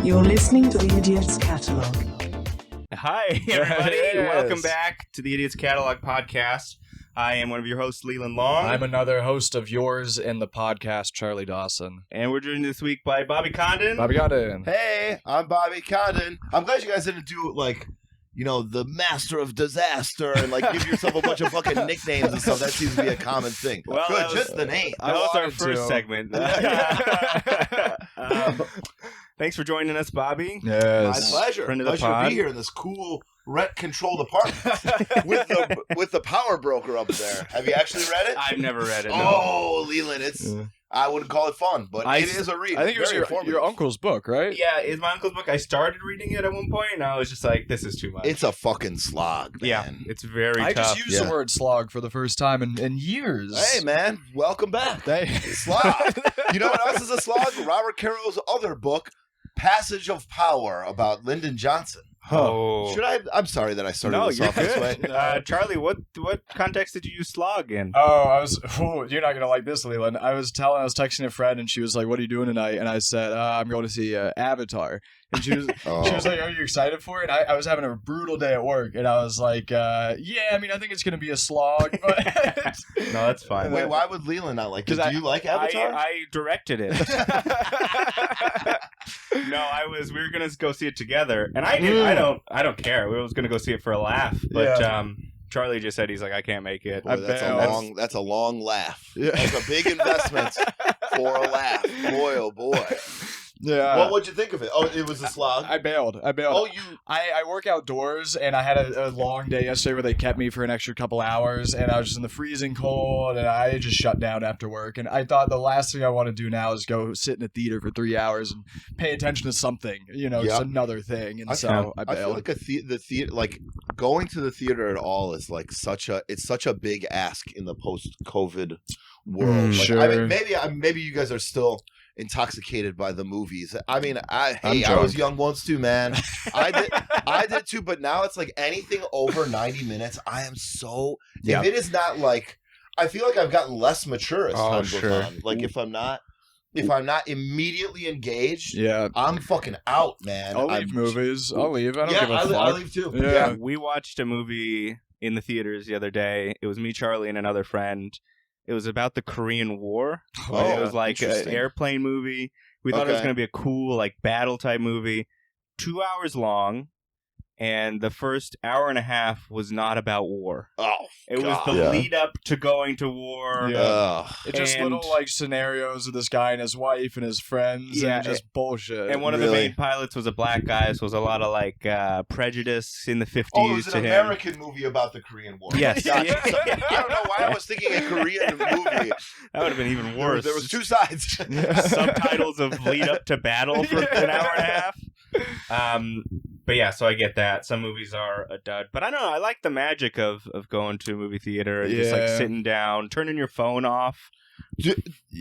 You're listening to The Idiot's Catalog. Hi, everybody. Yes. Welcome back to the Idiot's Catalog podcast. I am one of your hosts, Leland Long. I'm another host of yours in the podcast, Charlie Dawson. And we're joined this week by Bobby Condon. Bobby Condon. Hey, I'm Bobby Condon. I'm glad you guys didn't do, like, you know, the master of disaster and, like, give yourself a bunch of fucking nicknames and stuff. That seems to be a common thing. Well, Good, that was- just the name. That was our wanted first to. segment. Thanks for joining us, Bobby. My Yes. pleasure. Friend of the Pleasure to pod. be here in this cool rent-controlled apartment with the power broker up there. Have you actually read it? I've never read it. No. Oh, Leland, it's... I wouldn't call it fun, but it is a read. I think it was Very informative. your uncle's book, right? Yeah, it's my uncle's book. I started reading it at one point, and I was just like, this is too much. It's a fucking slog, man. yeah, it's very I tough. just used the word slog for the first time in years. Hey, man, welcome back. Slog. You know what else is a slog? Robert Caro's other book, Passage of Power, about Lyndon Johnson. Oh. Should I? I'm sorry that I started No, this you're off this good. way. Charlie, what context did you use slog in? You're not gonna like this, Leland. I was texting a friend, and she was like, "What are you doing tonight?" And I said, "I'm going to see Avatar." And she was like, "Are you excited for it?" And I was having a brutal day at work, and I was like, "Yeah, I mean, I think it's gonna be a slog." But No, that's fine. Wait, why would Leland not like it? 'Cause Do you like Avatar? I directed it. No, we were gonna go see it together, and I don't care. We was gonna go see it for a laugh, but Charlie just said he's like, I can't make it. Boy, that's a long laugh. That's a big investment for a laugh. Boy, oh boy. yeah. What would you think of it? Oh, it was a slog. I bailed. Oh, you. I work outdoors, and I had a long day yesterday where they kept me for an extra couple hours, and I was just in the freezing cold, and I just shut down after work. And I thought the last thing I want to do now is go sit in a theater for 3 hours and pay attention to something, just another thing. And so I I feel bailed. like the theater, like going to the theater at all, is like such a big ask in the post-COVID world. Like, Sure. I mean, maybe you guys are still intoxicated by the movies. I mean, I was young once too, man. I did too, but now it's like anything over 90 minutes. I am so. Yeah. If it is not like, I feel like I've gotten less mature as time goes sure. on. Like if I'm not immediately engaged, Yeah. I'm fucking out, man. I'll leave movies. I'll leave. I don't Yeah, give a fuck. I'll leave too. Yeah. We watched a movie in the theaters the other day. It was me, Charlie, and another friend. It was about the Korean War. Oh, It was like an interesting. airplane movie. We thought it was Okay. going to be a cool, like, battle type movie. 2 hours long, and the first hour and a half was not about war. Oh, It was God. the Yeah. lead up to going to war. Yeah. Ugh. It's just And- little like scenarios of this guy and his wife and his friends, Yeah, and just bullshit. And one of the Really? main pilots was a black guy, so it was a lot of like prejudice in the 50s Oh, it was to an him. American movie about the Korean War. Yes. Gotcha. Yeah. So, I don't know why I was thinking a Korean movie. That would have been even worse. There was two sides. Subtitles of lead up to battle for an hour and a half. But yeah, so I get that. Some movies are a dud. But I don't know. I like the magic of going to a movie theater and just like Yeah. sitting down, turning your phone off.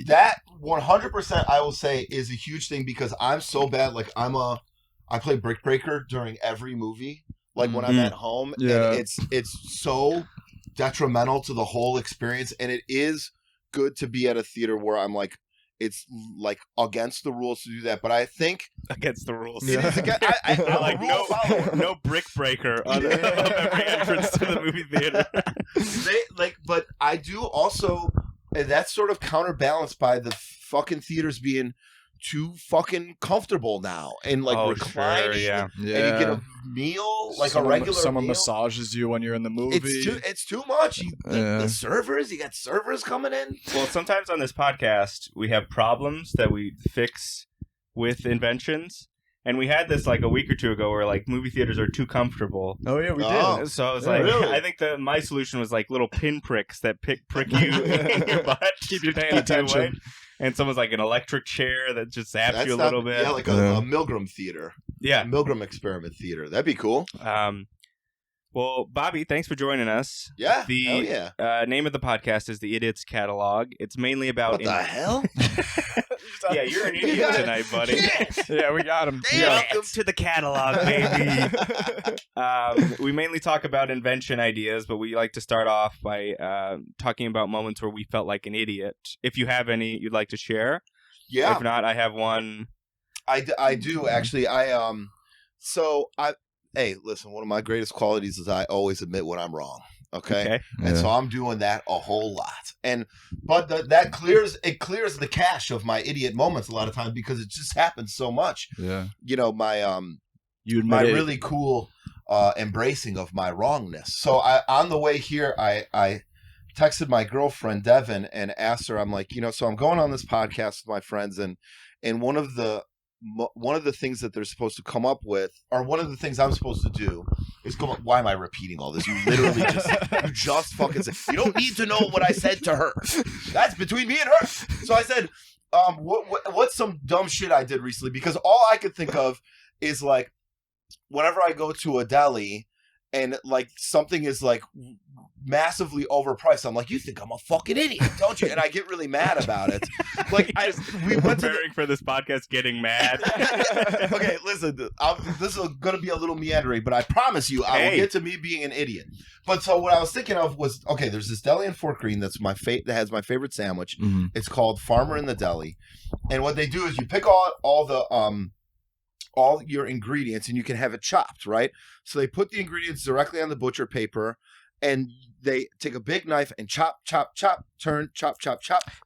That 100%, I will say, is a huge thing because I'm so bad. Like I play Brick Breaker during every movie. Like when I'm at home, Yeah. and it's so detrimental to the whole experience. And it is good to be at a theater where I'm like, it's like against the rules to do that. But I think Against the rules. it is against. I'm I like a rule follower. no brick breaker on every entrance to the movie theater. But I do also, and that's sort of counterbalanced by the fucking theaters being too fucking comfortable now and like reclining, sure, yeah. and you get a meal like a regular someone meal. massages you when you're in the movie. It's too much. The servers, you got servers coming in. Well, sometimes on this podcast, we have problems that we fix with inventions. And we had this like a week or two ago where like movie theaters are too comfortable. Oh yeah, we Oh. So I was Yeah, like, really? I think my solution was like little pinpricks that prick you in your butt, keep you paying attention. away. And someone's like an electric chair that just zaps you a little bit. Yeah, like a Milgram theater. Yeah. A Milgram experiment theater. That'd be cool. Well, Bobby, thanks for joining us. Yeah. The hell yeah. Name of the podcast is The Idiot's Catalog. It's mainly about... What the hell? Yeah, you're an idiot tonight, buddy. Yeah, we got him. Damn. Welcome to the catalog, baby. We mainly talk about invention ideas, but we like to start off by talking about moments where we felt like an idiot. If you have any you'd like to share. Yeah. If not, I have one. I do actually. Hey, listen. One of my greatest qualities is I always admit when I'm wrong. Okay. And so I'm doing that a whole lot. But that clears the cache of my idiot moments a lot of times because it just happens so much. Yeah. You know, my really cool embracing of my wrongness. So on the way here, I texted my girlfriend Devin and asked her, I'm like, so I'm going on this podcast with my friends, and one of the things that they're supposed to come up with, or one of the things I'm supposed to do, is come up. Why am I repeating all this? You literally just fucking said. You don't need to know what I said to her. That's between me and her. So I said, what's some dumb shit I did recently? Because all I could think of is like, whenever I go to a deli and like something is like massively overpriced, I'm like, you think I'm a fucking idiot, don't you? And I get really mad about it. Like we went preparing for this podcast, getting mad. Okay, listen, this is going to be a little meandering, but I promise you, I will get to me being an idiot. But so what I was thinking of was, okay, there's this deli in Fort Greene that has my favorite sandwich. Mm-hmm. It's called Farmer in the Deli, and what they do is you pick all your ingredients and you can have it chopped, right? So they put the ingredients directly on the butcher paper and they take a big knife and chop, turn, chop.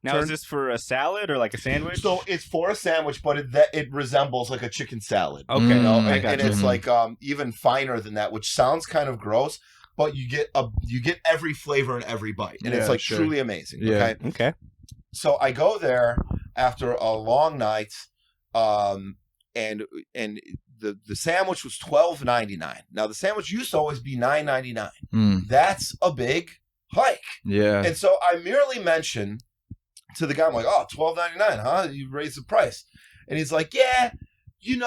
Now, turn. Is this for a salad or like a sandwich? So it's for a sandwich, but it resembles like a chicken salad. Okay. And it's like even finer than that, which sounds kind of gross, but you get every flavor in every bite. And it's like truly amazing. Yeah. Okay. So I go there after a long night, and the sandwich was $12.99. Now the sandwich used to always be $9.99. That's a big hike. Yeah. And so I merely mention to the guy, I'm like, oh, $12.99, huh? You raised the price. And he's like, yeah, the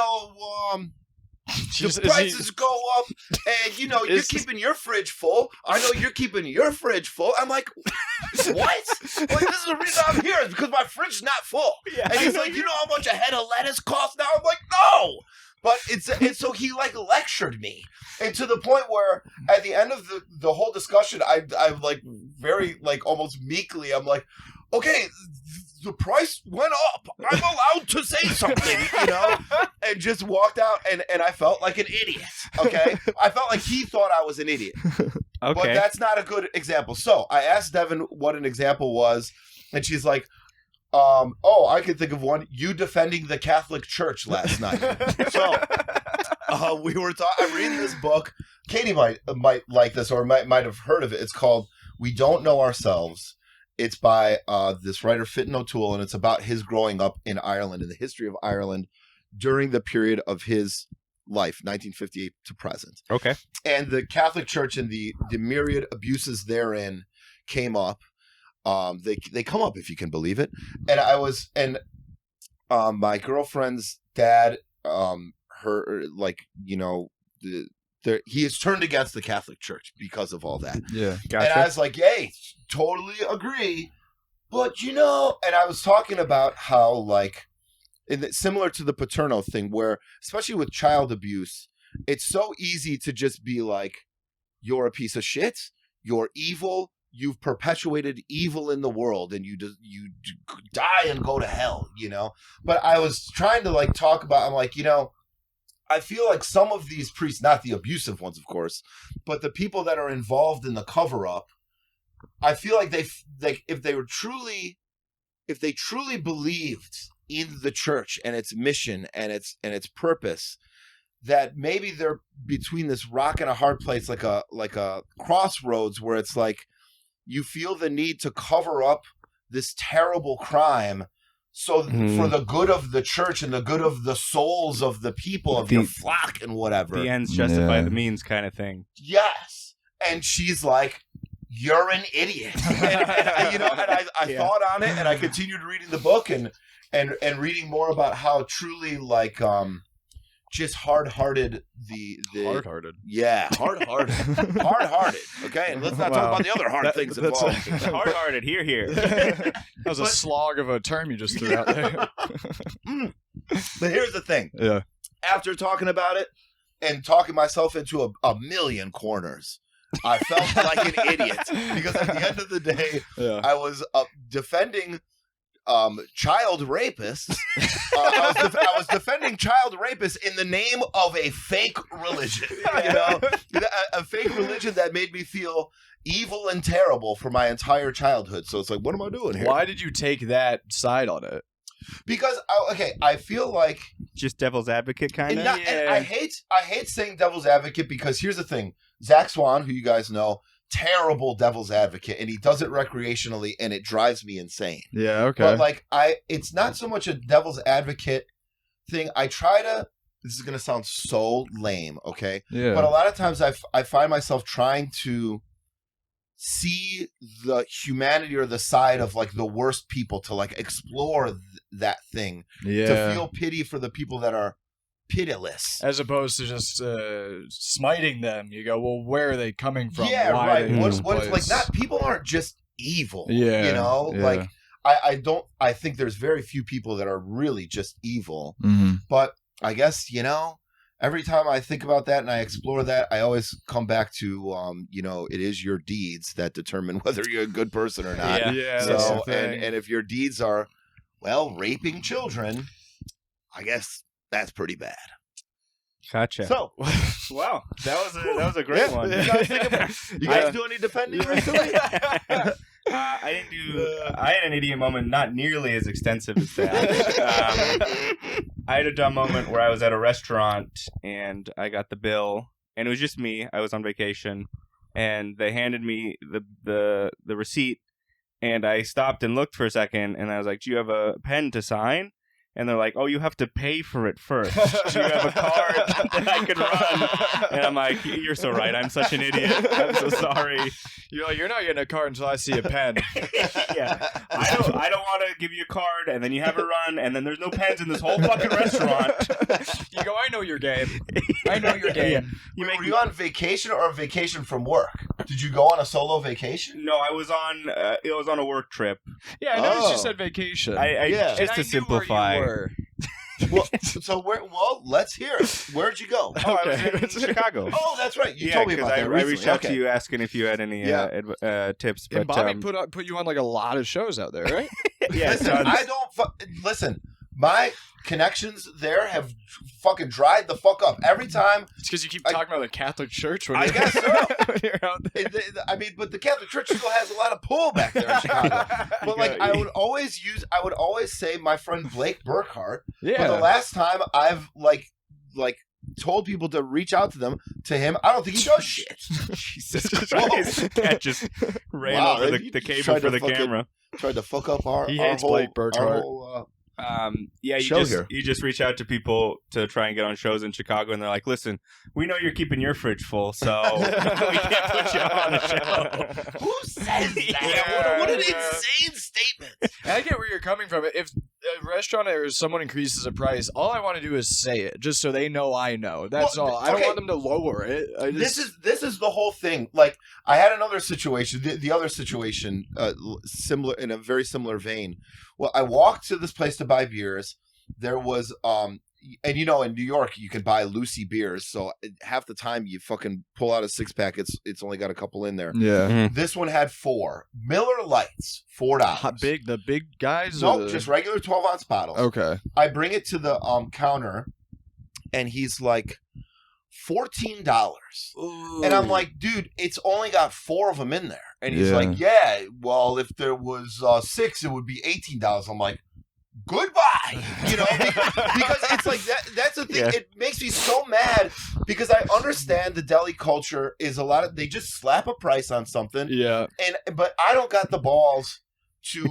prices go up, and you're keeping your fridge full. I know you're keeping your fridge full. I'm like, what? Like, this is the reason I'm here, is because my fridge is not full. Yeah. And he's like, you know how much a head of lettuce costs now? I'm like, no. But and so he like lectured me, and to the point where at the end of the whole discussion, I like very like almost meekly, I'm like, okay, the price went up. I'm allowed to say something, and just walked out, and I felt like an idiot, okay? I felt like he thought I was an idiot. Okay. But that's not a good example. So I asked Devin what an example was, and she's like, I can think of one. You defending the Catholic Church last night. So we were I'm reading this book. Katie might like this, or might have heard of it. It's called We Don't Know Ourselves. It's by this writer, Fitton O'Toole, and it's about his growing up in Ireland and the history of Ireland during the period of his life, 1958 to present. Okay. And the Catholic Church and the myriad abuses therein came up. They come up, if you can believe it. And my girlfriend's dad, he has turned against the Catholic Church because of all that. Yeah, gotcha. And I was like, hey, totally agree. But, and I was talking about how, like, similar to the Paterno thing, where, especially with child abuse, it's so easy to just be like, you're a piece of shit, you're evil, you've perpetuated evil in the world, and you die and go to hell, But I was trying to, like, talk about, I'm like, I feel like some of these priests, not the abusive ones, of course, but the people that are involved in the cover-up, I feel like if they truly believed in the church and its mission and its purpose, that maybe they're between this rock and a hard place, like a crossroads, where it's like you feel the need to cover up this terrible crime. So for the good of the church and the good of the souls of the people of your flock and whatever. The ends justify the means kind of thing. Yes. And she's like, you're an idiot. And I thought on it, and I continued reading the book and reading more about how truly, like, just hard-hearted hard-hearted. Yeah, hard-hearted. Hard-hearted, okay? And let's not talk about the other hard things involved. Hard-hearted, here. That was a slog of a term you just threw out there. But here's the thing. Yeah. After talking about it and talking myself into a million corners, I felt like an idiot. Because at the end of the day, I was defending child rapists. I was defending child rapists in the name of a fake religion. You know, a fake religion that made me feel evil and terrible for my entire childhood. So it's like, what am I doing here? Why did you take that side on it? Because I feel like just devil's advocate kind of. And I hate saying devil's advocate because here's the thing: Zach Swan, who you guys know, terrible devil's advocate, and he does it recreationally, and it drives me insane. Yeah, okay. But like it's not so much a devil's advocate thing. I try to. This is gonna sound so lame, okay? Yeah. But a lot of times I find myself trying to see the humanity or the side of like the worst people, to like explore that thing, to feel pity for the people that are pitiless, as opposed to just smiting them. You go, well, where are they coming from? Yeah, Why right. What it's like, not people aren't just evil. Yeah, you know, yeah. like I think there's very few people that are really just evil. Mm-hmm. But I guess, you know, every time I think about that and I explore that, I always come back to, you know, it is your deeds that determine whether you're a good person or not. Yeah. So, and if your deeds are, well, raping children, I guess that's pretty bad. Gotcha. So, wow, that was a great one. You guys do any defending recently? I didn't do. I had an idiot moment, not nearly as extensive as that. I had a dumb moment where I was at a restaurant and I got the bill, and it was just me. I was on vacation, and they handed me the receipt, and I stopped and looked for a second, and I was like, "Do you have a pen to sign?" And they're like, "Oh, you have to pay for it first. Do you have a card that I can run?" And I'm like, "You're so right. I'm such an idiot. I'm so sorry." You're like, you're not getting a card until I see a pen. Yeah, I don't want to give you a card, and then you have it run, and then there's no pens in this whole fucking restaurant. You go, I know your game. I know your game. Were you on vacation or a vacation from work? Did you go on a solo vacation? No, I was on. It was on a work trip. Yeah, I noticed you said vacation. Just to simplify. Well, so well, let's hear it. Where'd you go? Oh, I was in Chicago. Oh, that's right. You told me about that I recently. reached out to you asking if you had any tips. But and Bobby put you on like a lot of shows out there, right? Yeah. Listen, my connections there have fucking dried the fuck up every time. It's because you keep talking about the Catholic Church. When I guess so. when you're out there. I mean, but the Catholic Church still has a lot of pull back there in Chicago. But like, I would always say my friend Blake Burkhart. Yeah. But the last time I've like told people to reach out to him, I don't think he does shit. Jesus Christ! Cat just ran over the cable for the camera. Tried to fuck up our whole Blake Burkhart. You just reach out to people to try and get on shows in Chicago, and they're like, "Listen, we know you're keeping your fridge full, so we can't put you on a show." Who says that? What an insane statement! And I get where you're coming from. If a restaurant or someone increases a price, all I want to do is say it, just so they know I know. That's all. I don't want them to lower it. This is the whole thing. Like, I had another situation. The other situation, similar in a very similar vein. Well, I walked to this place to buy beers. There was, and you know, in New York, you can buy Lucy beers. So half the time you fucking pull out a 6-pack, it's only got a couple in there. Yeah. Mm-hmm. This one had 4 Miller Lights, $4. The big guys? Nope, just regular 12-ounce bottles. Okay. I bring it to the counter, and he's like, $14. Ooh. And I'm like, dude, it's only got 4 of them in there. And he's like, yeah, well, if there was 6, it would be $18. I'm like, goodbye. You know, because it's like that's the thing. Yeah. It makes me so mad because I understand the deli culture is they just slap a price on something. Yeah. But I don't got the balls to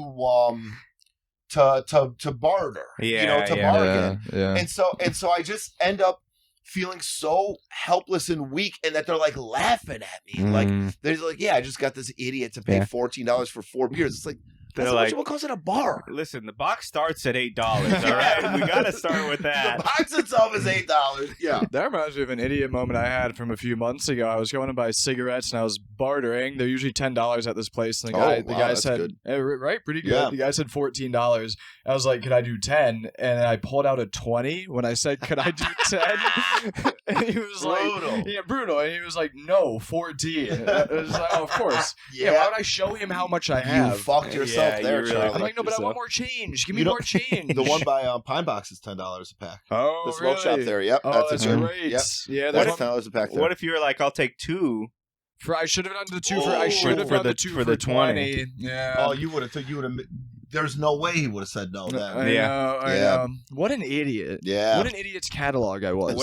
barter. Yeah, you know, to bargain. Yeah. And so I just end up feeling so helpless and weak, and that they're like laughing at me. Like they're like, yeah, I just got this idiot to pay $14 for 4 beers. It's like, that's like, what comes in a bar. Listen, the box starts at $8. All right, we got to start with that. The box itself is $8. Yeah, that reminds me of an idiot moment I had from a few months ago. I was going to buy cigarettes and I was bartering. They're usually $10 at this place, and the guy said, right, pretty good. Yeah. The guy said $14. I was like, could I do 10? And I pulled out a 20 when I said, could I do 10? And he was like, yeah, brutal. And he was like, no, 14. And I was like, oh, of course. Yeah. Why would I show him how much I have? You fucked yourself yourself Yeah, there, you really Charlie. I'm like, no, but I yourself. want more change. Give me You more change. The one by Pine Box is $10 a pack. Oh, The smoke shop there. Yep. Oh, that's it. great. Yep. Yeah, That's that's $10 a pack there. What if you were like, I'll take 2? I should have done the 2 Oh, for. I should have for done the- the 2 for the 20. Yeah. Oh, you would have. There's no way he would have said no then. I Yeah. know. I Yeah. know. What an idiot. Yeah. What an idiot's catalog I was.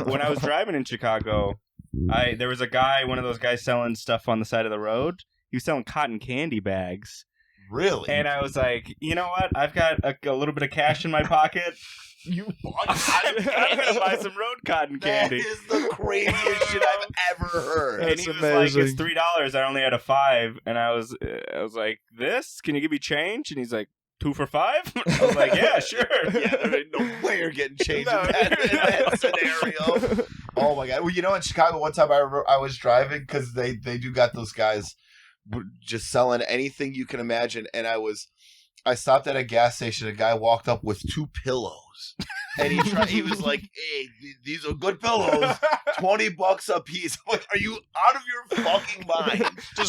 When I was driving in Chicago, there was a guy, one of those guys selling stuff on the side of the road. He was selling cotton candy bags, Really? and I was like, you know what? I've got a little bit of cash in my pocket. You bought I'm gonna buy some road cotton candy. That is the craziest shit I've ever heard. And That's he was amazing. like, "It's $3." I only had a 5, and I was like, "This? Can you give me change?" And he's like, 2 for 5? I was like, "Yeah, sure." Yeah, there ain't no way you're getting changed No. in that scenario. Oh my god! Well, you know, in Chicago, one time I remember I was driving because they do got those guys just selling anything you can imagine, and I stopped at a gas station. A guy walked up with 2 pillows, and he was like, "Hey, these are good pillows, $20 a piece." I'm like, are you out of your fucking mind?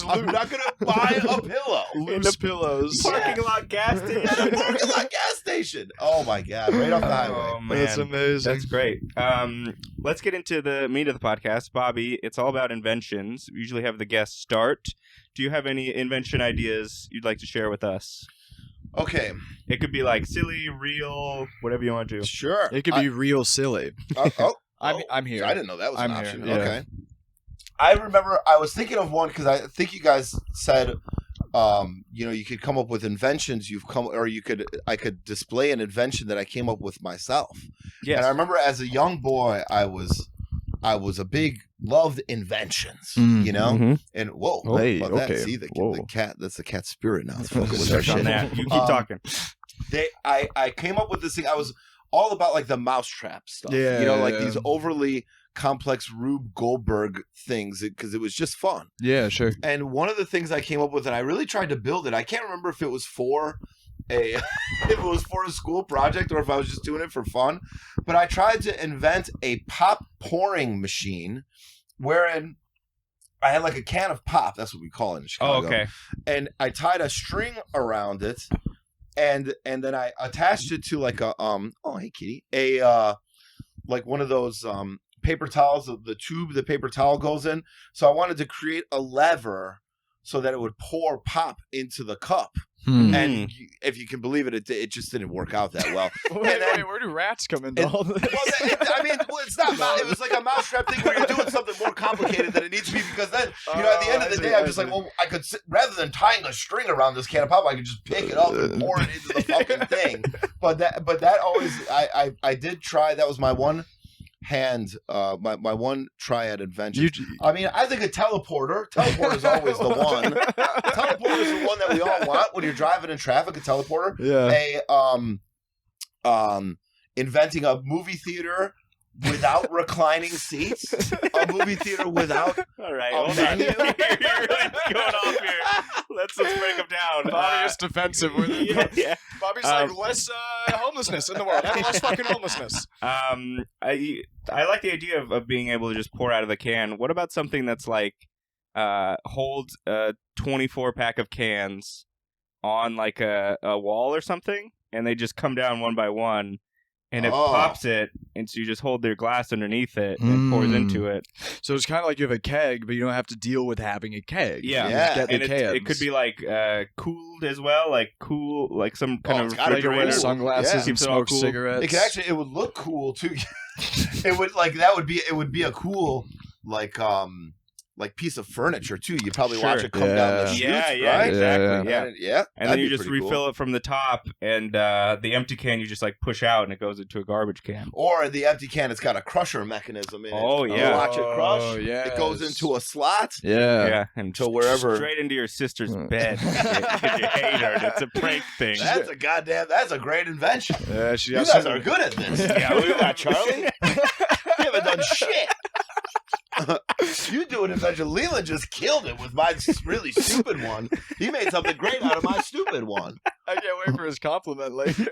I'm not gonna buy a pillow. Loose pillows. Parking lot gas station. At a parking lot gas station. Oh my god! Right off the highway. Oh man, That's amazing. That's great. Let's get into the meat of the podcast. Bobby, it's all about inventions. We usually have the guests start. Do you have any invention ideas you'd like to share with us? Okay, It could be like silly, real, whatever you want to. sure. It could be real silly. I'm here. I didn't know that was an I'm option. here, yeah. Okay. I remember I was thinking of one because I think you guys said, you could come up with inventions I could display an invention that I came up with myself. Yes. And I remember as a young boy, I was a big loved inventions, Mhm. and whoa, Oh, hey, about that? okay. See the Whoa. cat, that's the cat spirit now. It's fucking with that Check on shit. that. You keep talking. I came up with this thing. I was all about like the mousetrap stuff. Yeah, like yeah. these overly complex Rube Goldberg things because it was just fun. Yeah, sure. And one of the things I came up with, and I really tried to build it. I can't remember if it was for a school project or if I was just doing it for fun. But I tried to invent a pop pouring machine, wherein I had like a can of pop. That's what we call it in Chicago. Oh, okay. And I tied a string around it, and then I attached it to like a oh hey kitty, like one of those paper towels, the tube the paper towel goes in. So I wanted to create a lever so that it would pour pop into the cup. And if you can believe it, it just didn't work out that well. Wait, where do rats come into all this? It's not. It was like a mousetrap thing where you're doing something more complicated than it needs to be. Because then, at the end of the day, I'm just like, well, I could rather than tying a string around this can of pop, I could just pick it up and pour it into the fucking thing. But that always, I did try. That was my one my one try at invention. I think a teleporter is always the one. Teleporter is the one that we all want when you're driving in traffic. A teleporter. Yeah. Inventing a movie theater without reclining seats. A movie theater without. All right, a hold on. menu. You're really going off here. Let's break them down. Bobby is defensive with it. Yeah. Bobby's like, less homelessness in the world. Less fucking homelessness. I like the idea of being able to just pour out of the can. What about something that's like holds a 24-pack of cans on like a wall or something, and they just come down one by one, and it pops it, and so you just hold their glass underneath it and it pours into it. So it's kind of like you have a keg, but you don't have to deal with having a keg. Yeah. You just get And the kegs. it could be like cooled as well, like some kind of it's gotta be Like you wear refrigerator. sunglasses and Keeps it all smoke cool. cigarettes. It would look cool too. It would be a cool like piece of furniture too. You probably watch it come down the chutes, right? Exactly. Yeah. Yeah. And then that'd you be just pretty refill cool. it from the top, and the empty can you just like push out, and it goes into a garbage can. Or the empty can, it's got a crusher mechanism in it. Oh, You yeah. watch it crush. Oh, yes. It goes into a slot. Yeah. And To wherever- straight into your sister's bed. If you hate her, and it's a prank thing. That's a great invention. Yeah, she You got guys some- are good at this. Yeah, we got Charlie. You haven't done shit. You do an invention. Leland just killed it with my really stupid one. He made something great out of my stupid one. I can't wait for his compliment later.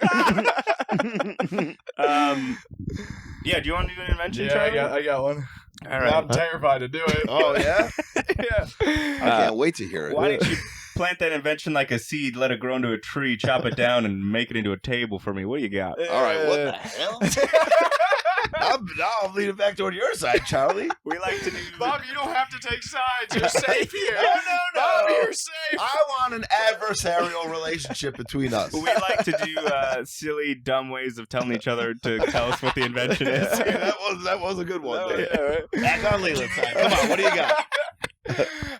Yeah, do you want to do an invention, Yeah, Charlie? I got one. All right. I'm terrified to do it. Oh, yeah? Yeah. I can't wait to hear it. Why don't you plant that invention like a seed, let it grow into a tree, chop it down, and make it into a table for me. What do you got? All right, what the hell? Now I'm leaning back toward your side, Charlie. We like to do... Bob, you don't have to take sides. You're safe here. No. Bob, you're safe. I want an adversarial relationship between us. We like to do silly, dumb ways of telling each other to tell us what the invention is. that was a good one. Oh, yeah, right. Back on Leland's side. Come on, what do you got?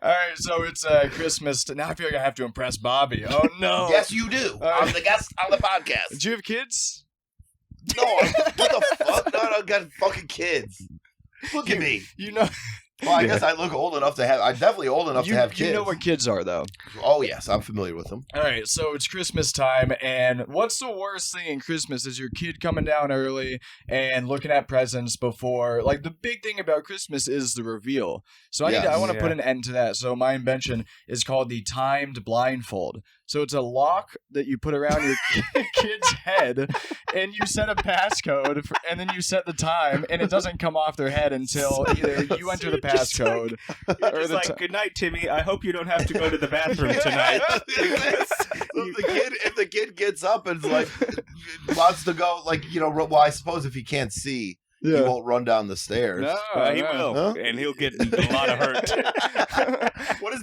All right, so it's Christmas. Now I feel like I have to impress Bobby. Oh, no. Yes, you do. I'm the guest on the podcast. Do you have kids? No, what the fuck? No, I got fucking kids. Look at me. You know. Well, I guess I look old enough to have. I'm definitely old enough to have kids. You know what kids are, though. Oh yes, I'm familiar with them. All right, so it's Christmas time, and what's the worst thing in Christmas is your kid coming down early and looking at presents before. Like, the big thing about Christmas is the reveal. So I want to put an end to that. So my invention is called the timed blindfold. So it's a lock that you put around your kid's head, and you set a passcode, and then you set the time, and it doesn't come off their head until either you enter the passcode or It's like, good night, Timmy. I hope you don't have to go to the bathroom tonight. If the kid gets up and like wants to go, like, you know, well, I suppose if he can't see, he won't run down the stairs. No, he will, Huh? and he'll get a lot of hurt.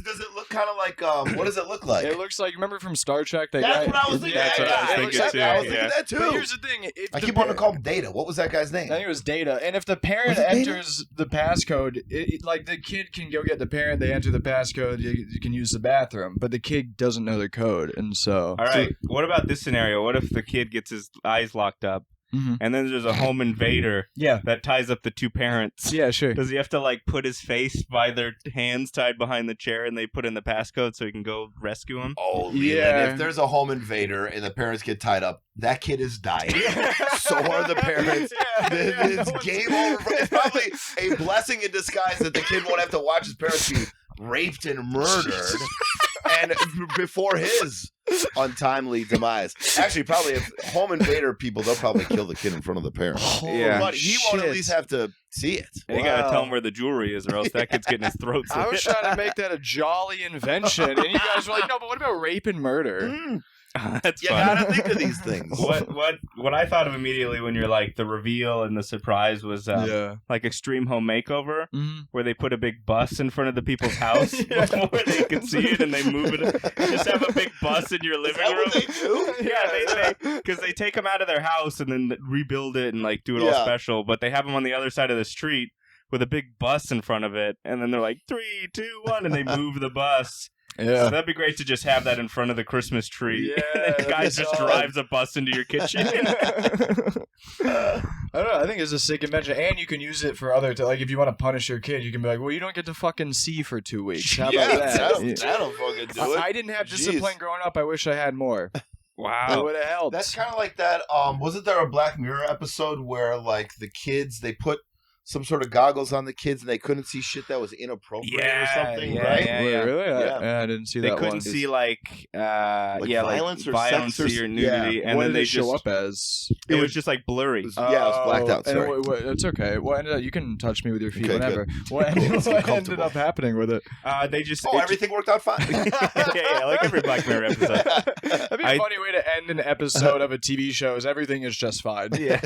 Does it look kind of like? What does it look like? It looks like, remember from Star Trek? That's what I was thinking. That's what I was thinking, too. I was thinking that too. But here's the thing. I keep wanting to call him Data. What was that guy's name? I think it was Data. And if the parent Was it Data? enters the passcode, like the kid can go get the parent, they enter the passcode, you can use the bathroom. But the kid doesn't know the code. And so. All right, what about this scenario? What if the kid gets his eyes locked up, and then there's a home invader that ties up the two parents? Yeah, sure. Does he have to, like, put his face by their hands tied behind the chair and they put in the passcode so he can go rescue him? Oh, Leland, yeah. if there's a home invader and the parents get tied up, that kid is dying. So are the parents. It's game over. It's probably a blessing in disguise that the kid won't have to watch his parents be raped and murdered and before his untimely demise. Actually, probably if home invader people, they'll probably kill the kid in front of the parents. Yeah. But he won't at least have to see it. And you gotta tell him where the jewelry is, or else that kid's getting his throat slit. I was trying to make that a jolly invention, and you guys were like, no, but what about rape and murder? That's You fun. gotta think of these things. What I thought of immediately when you're like the reveal and the surprise was like Extreme Home Makeover, where they put a big bus in front of the people's house before they can see it and they move it. Just have a big bus in your living room. What they do? Yeah, because they take them out of their house and then rebuild it and like do it all special, but they have them on the other side of the street with a big bus in front of it, and then they're like 3, 2, 1, and they move the bus. Yeah. So that'd be great to just have that in front of the Christmas tree. Yeah, And the guy just drives a bus into your kitchen. I don't know. I think it's a sick invention, and you can use it for like if you want to punish your kid, you can be like, well, you don't get to fucking see for 2 weeks. How about that? That'll fucking do it. I didn't have discipline growing up. I wish I had more. Wow. That would have helped. That's kind of like that. Wasn't there a Black Mirror episode where like the kids, they put some sort of goggles on the kids and they couldn't see shit that was inappropriate or something, right? Really? Yeah. I didn't see They that couldn't one. see like violence or violence sex or nudity, and what then did they it show just up as? it was just like blurry. It was blacked out. And Sorry. it's okay. What ended up, you can touch me with your feet Okay, whenever. good. What It's ended uncomfortable. up happening with it? They just Everything worked out fine. yeah, like every Black Mirror episode. That'd be a funny way to end an episode of a TV show. Is everything is just fine. Yeah.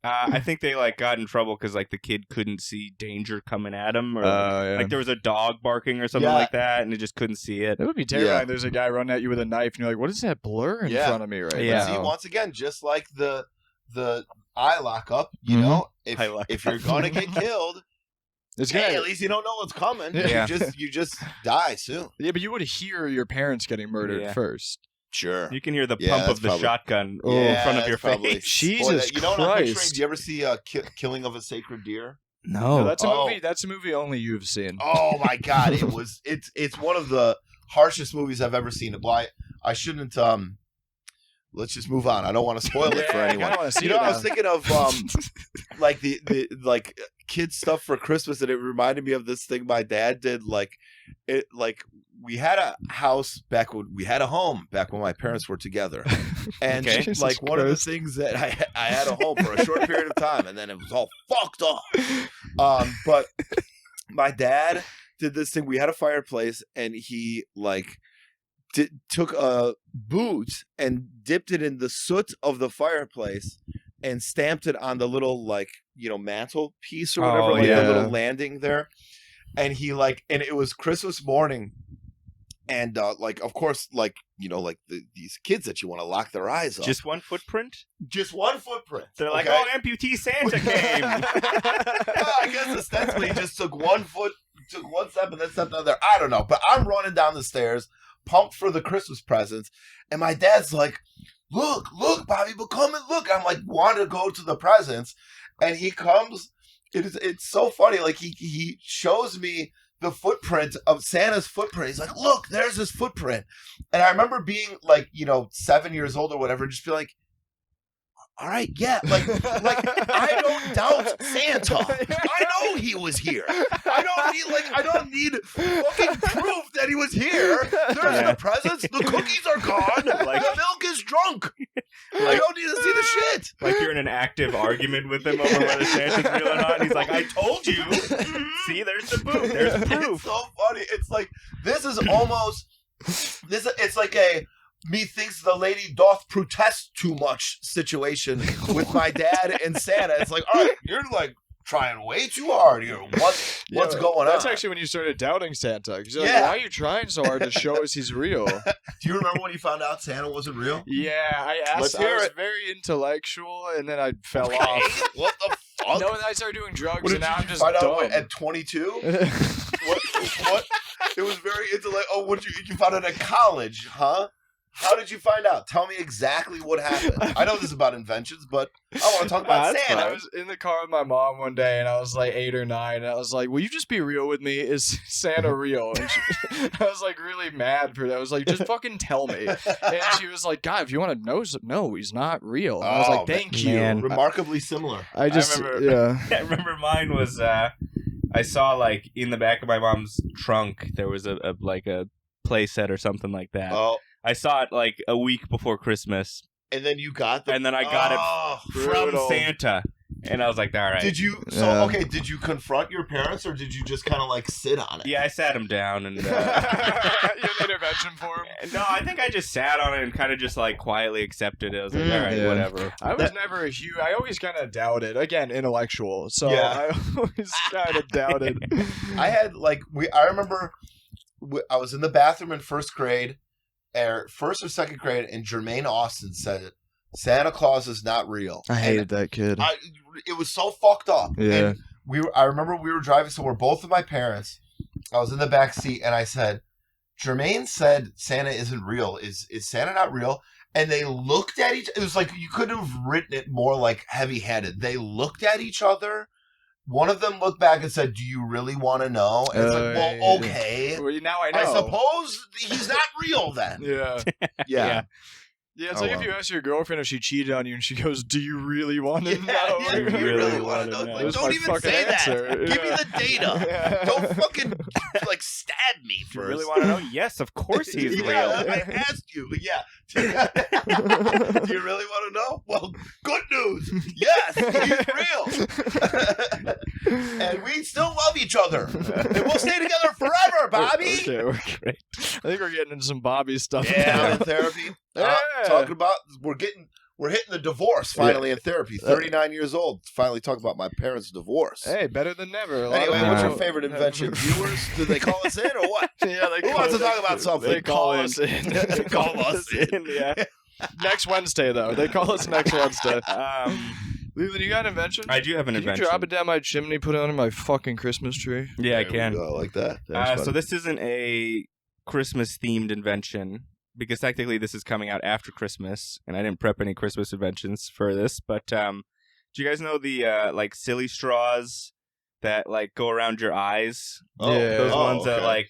I think they like got in trouble because like the kid couldn't see danger coming at him, or like there was a dog barking or something like that, and he just couldn't see it. That would be terrifying. There's a guy running at you with a knife, and you're like, "What is that blur in front of me right now?" See, once again, just like the eye lockup, you know, if you're gonna get killed, at least you don't know what's coming. Yeah. You just die soon. Yeah, but you would hear your parents getting murdered first. Sure. You can hear the pump of the shotgun in front of your face. Jesus you know what I'm picturing? Christ! Do you ever see Killing of a Sacred Deer? No, that's a movie. That's a movie only you've seen. Oh my God! It's one of the harshest movies I've ever seen. Well, I shouldn't. Let's just move on. I don't want to spoil it for anyone. I see I was thinking of like the like kid stuff for Christmas, and it reminded me of this thing my dad did. We had a house back when we had a home back when my parents were together, and like one of the things that I had a home for a short period of time, and then it was all fucked up. But my dad did this thing. We had a fireplace, and he like took a boot and dipped it in the soot of the fireplace and stamped it on the little mantle piece or whatever, the little landing there. And he and it was Christmas morning. And of course, these kids that you want to lock their eyes off. Just one footprint? Just one footprint. They're like, oh, amputee Santa came. I guess ostensibly he just took one step and then stepped on there. I don't know. But I'm running down the stairs, pumped for the Christmas presents. And my dad's like, look, Bobby, but come and look. I'm like, want to go to the presents. And he comes. It's so funny. Like, he shows me the footprint of Santa's footprint. He's like, look, there's his footprint. And I remember being 7 years old or whatever, just be like, all right, yeah. Like I don't doubt Santa. I know he was here. I don't need fucking proof that he was here. There's the presents. The cookies are gone. The milk is drunk. I don't need to see the shit. Like you're in an active argument with him over whether Santa's real or not. And he's like, I told you. See, there's the boot. There's proof. It's so funny. It's like, this is almost this. It's like a methinks the lady doth protest too much situation with my dad and Santa. It's like, all right, you're trying way too hard here. What's going on? That's actually when you started doubting Santa. Because you're like, why are you trying so hard to show us he's real? Do you remember when you found out Santa wasn't real? Yeah, I asked. I was very intellectual, and then I fell off. What the fuck? No, and I started doing drugs, and now I'm just find dumb. Out at 22? What? It was very intellect. Oh, what you found out at college, huh? How did you find out? Tell me exactly what happened. I know this is about inventions, but I want to talk about Santa. I was in the car with my mom one day, and I was 8 or 9, and I was like, will you just be real with me? Is Santa real? And I was really mad for that. I was like, just fucking tell me. And she was like, God, if you want to know, no, he's not real. And I was like, thank you. Man. Remarkably similar. I remember mine was, I saw in the back of my mom's trunk, there was a play set or something like that. Oh. I saw it a week before Christmas. And then you got the... And then I got it from Santa. And I was like, all right. Did you... So, okay, did you confront your parents or did you just kind of sit on it? Yeah, I sat him down and... You had an intervention for him? No, I think I just sat on it and kind of just quietly accepted it. I was like, all right, whatever. I was never a huge... I always kind of doubted. Again, intellectual. So I always kind of doubted. I had I remember I was in the bathroom in first or second grade, and Jermaine Austin said, Santa Claus is not real. I hated that kid. It was so fucked up. Yeah. And I remember we were driving, so we're both with my parents. I was in the back seat, and I said, Jermaine said Santa isn't real. Is Santa not real? And they looked at each... It was you couldn't have written it more heavy-handed. They looked at each other. One of them looked back and said, do you really want to know? And it's well, okay. Well, now I know. I suppose he's not real then. Yeah. Yeah. Yeah, it's if you ask your girlfriend if she cheated on you and she goes, do you really want to know? Yeah, you really want to know. Don't even say answer. That. Give me the data. Yeah. Don't fucking stab me first. Do you really want to know? Yes, of course he's real. I asked you. Yeah. Do you really want to know? Well, good news. Yes, he's real. And we still love each other. And we'll stay together forever, Bobby. Okay, we're great. I think we're getting into some Bobby stuff. Yeah, in therapy. Talking about we're hitting the divorce finally in therapy. 39 years old. Finally talking about my parents' divorce. Hey, better than never. Anyway, what's your favorite invention? Viewers? Do they call us in or what? Yeah, who wants to talk about something? They call us in. They call us in. Yeah. Next Wednesday, though. They call us next Wednesday. Leland, you got an invention? I do have an invention. Can you drop it down my chimney, put it under my fucking Christmas tree? Yeah, I can. I like that. So this isn't a Christmas-themed invention, because technically this is coming out after Christmas, and I didn't prep any Christmas inventions for this, but do you guys know the silly straws that go around your eyes? Those ones that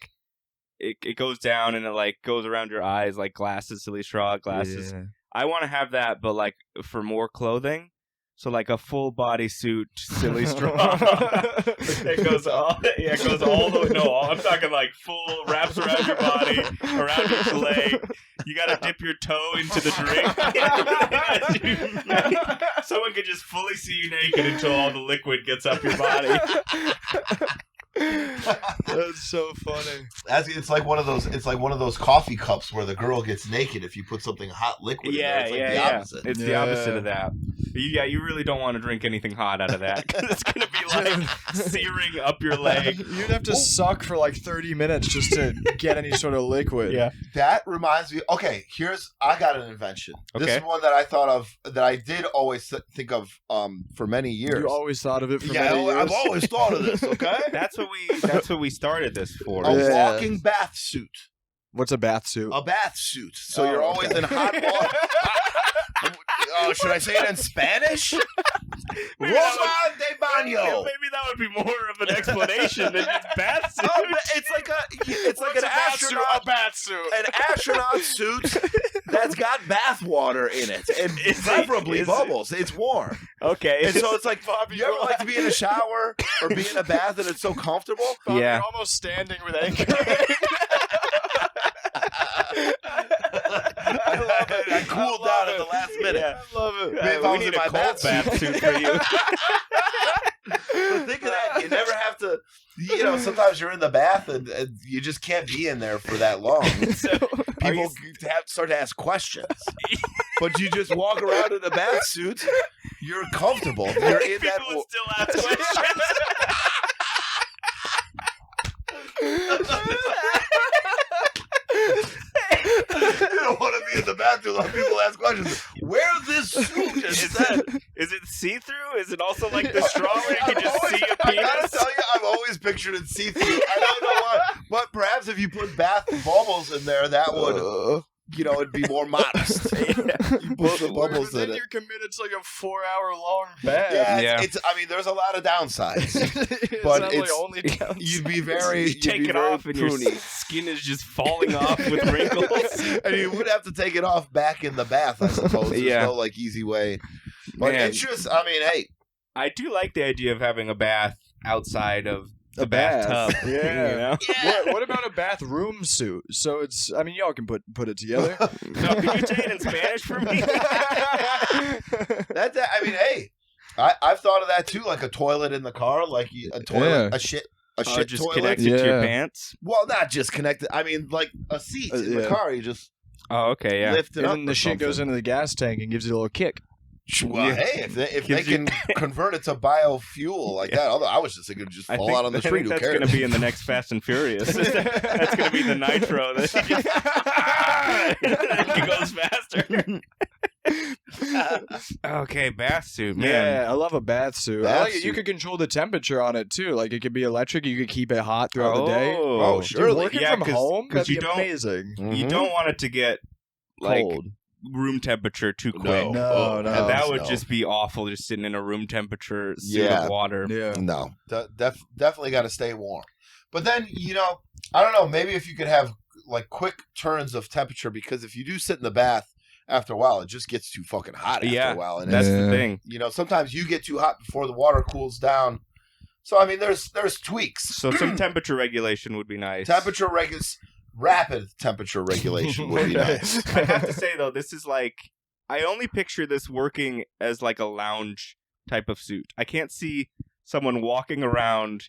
it goes down and it goes around your eyes, like glasses, silly straw glasses. Yeah. I want to have that, but for more clothing. So a full bodysuit, silly straw. It goes all the way. No, I'm talking full wraps around your body, around each leg. You got to dip your toe into the drink. Someone can just fully see you naked until all the liquid gets up your body. That's so funny. It's like one of those. It's like one of those coffee cups where the girl gets naked if you put something hot liquid. in there. It's like the opposite. It's the opposite of that. You really don't want to drink anything hot out of that because it's gonna be like searing up your leg. You'd have to suck for like 30 minutes just to get any sort of liquid. Yeah. That reminds me. Okay, I got an invention. This is one that I thought of, that I did always think of for many years. You always thought of it for Yeah, many years. I've always thought of this. Okay, That's what we started this for. a walking bath suit. What's a bath suit? A bath suit. So you're always in hot water. Should I say it in Spanish? Maybe Ropa de baño. Maybe that would be more of an explanation than just bath suit. It's like an astronaut. A bath suit. An astronaut suit that's got bath water in it, and preferably bubbles. It's warm. Okay. And so it's like, you ever like to be in a shower or be in a bath and it's so comfortable? Bobby, Yeah. You're almost standing with anchor. I cooled down at the last minute. Yeah. I love it. Maybe if I we was need in a my cold bath bath suit for you. But think of that. You never have to, sometimes you're in the bath and you just can't be in there for that long. So, People start to ask questions. But you just walk around in a bath suit. You're comfortable. You're in that. People would still ask questions. You don't want to be in the bathroom. Like people ask questions. Where's this suit? Is it see-through? Is it also like the straw where you can just see a I gotta penis? tell you, I've always pictured it see-through. I don't know why, but perhaps if you put bath bubbles in there, that would, it'd be more modest. You put the bubbles then in it. you're committed to like a 4-hour-long bath. Yeah, it's. I mean, there's a lot of downsides, but it's only downside. you'd be very. You take it off and your skin is just falling off with wrinkles. And you would have to take it off back in the bath, I suppose. There's no like easy way. But Man. it's just, I mean, hey, I do like the idea of having a bath outside of the bath. bathtub. Yeah. You know? What about a bathroom suit? So it's, I mean, y'all can put it together. No, can you say it in Spanish for me? that's. I mean, hey, I've thought of that too, like a toilet in the car, like a toilet, a shit Just toilet. connected to your pants? Well, not just connected. I mean, like a seat in the car. You just Oh, okay, yeah. lift it And up. then the shit goes into the gas tank and gives it a little kick. Well, Yeah. hey, if they Gives you- can convert it to biofuel like that, although I was just thinking just fall out on the I street. think Who that's cares? going to be in the next Fast and Furious. That's going to be the nitro that it goes faster. Okay, bath suit, man. Yeah, I love a bath suit. I Bath like it. You suit. could control the temperature on it too. Like it could be electric. You could keep it hot throughout the day. Oh, Dude, surely. working Yeah, from 'cause- home, 'cause that'd you be don't- amazing. You don't want it to get like Cold. room temperature too quick. No. No, Oh, no. And that would no. just be awful, just sitting in a room temperature suit Yeah. of water. Yeah. No, definitely got to stay warm. But then, I don't know, maybe if you could have like quick turns of temperature, because if you do sit in the bath after a while, it just gets too fucking hot after a while. And That's Yeah. the thing. sometimes you get too hot before the water cools down. So, I mean, there's tweaks. So some temperature regulation would be nice. Rapid temperature regulation would be nice. I have to say though, this is like I only picture this working as like a lounge type of suit. I can't see someone walking around